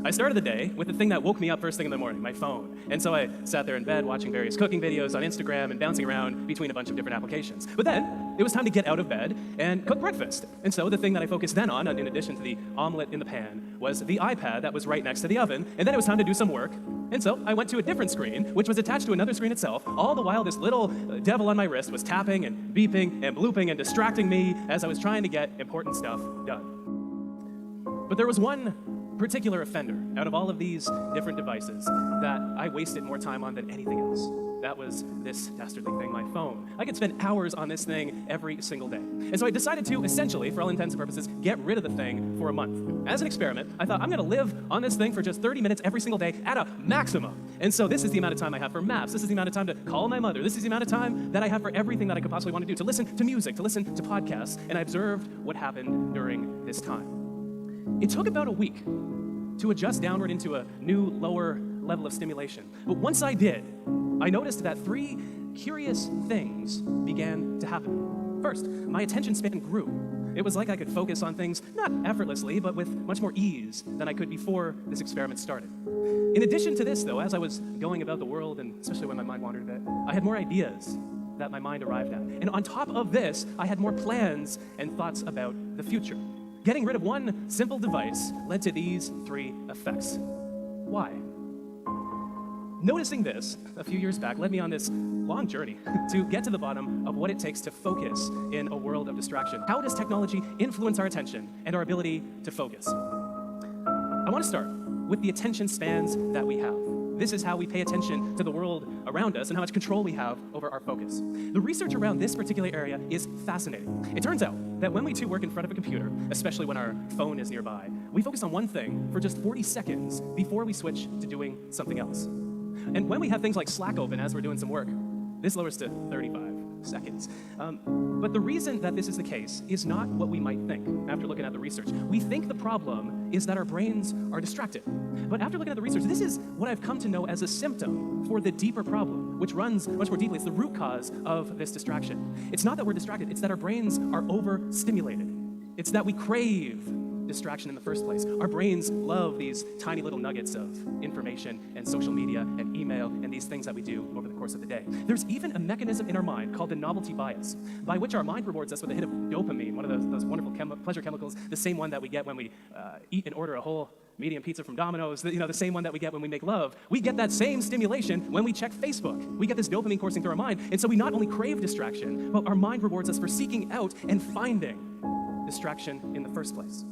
I started the day with the thing that woke me up first thing in the morning, my phone. And so I sat there in bed watching various cooking videos on Instagram and bouncing around between a bunch of different applications. But then it was time to get out of bed and cook breakfast. And so the thing that I focused then on, in addition to the omelet in the pan, was the iPad that was right next to the oven. And then it was time to do some work. And so I went to a different screen, which was attached to another screen itself. All the while, this little devil on my wrist was tapping and beeping and blooping and distracting me as I was trying to get important stuff done. But there was one particular offender out of all of these different devices that I wasted more time on than anything else. That was this dastardly thing, my phone. I could spend hours on this thing every single day. And so I decided to, essentially, for all intents and purposes, get rid of the thing for a month. As an experiment, I thought I'm gonna live on this thing for just 30 minutes every single day at a maximum. And so this is the amount of time I have for maps. This is the amount of time to call my mother. This is the amount of time that I have for everything that I could possibly want to do, to listen to music, to listen to podcasts. And I observed what happened during this time. It took about a week to adjust downward into a new, lower level of stimulation. But once I did, I noticed that three curious things began to happen. First, my attention span grew. It was like I could focus on things, not effortlessly, but with much more ease than I could before this experiment started. In addition to this, though, as I was going about the world, and especially when my mind wandered a bit, I had more ideas that my mind arrived at. And on top of this, I had more plans and thoughts about the future. Getting rid of one simple device led to these three effects. Why? Noticing this a few years back led me on this long journey to get to the bottom of what it takes to focus in a world of distraction. How does technology influence our attention and our ability to focus? I want to start with the attention spans that we have. This is how we pay attention to the world around us and how much control we have over our focus. The research around this particular area is fascinating. It turns out that when we two work in front of a computer, especially when our phone is nearby, we focus on one thing for just 40 seconds before we switch to doing something else. And when we have things like Slack open as we're doing some work, this lowers to 35 seconds. But the reason that this is the case is not what we might think after looking at the research. We think the problem is that our brains are distracted. But after looking at the research, this is what I've come to know as a symptom for the deeper problem, which runs much more deeply. It's the root cause of this distraction. It's not that we're distracted, it's that our brains are overstimulated. It's that we crave distraction in the first place. Our brains love these tiny little nuggets of information and social media and email and these things that we do over the course of the day. There's even a mechanism in our mind called the Novelty Bias, by which our mind rewards us with a hit of dopamine, one of those wonderful pleasure chemicals, the same one that we get when we eat and order a whole medium pizza from Domino's, the same one that we get when we make love. We get that same stimulation when we check Facebook. We get this dopamine coursing through our mind, and so we not only crave distraction, but our mind rewards us for seeking out and finding distraction in the first place.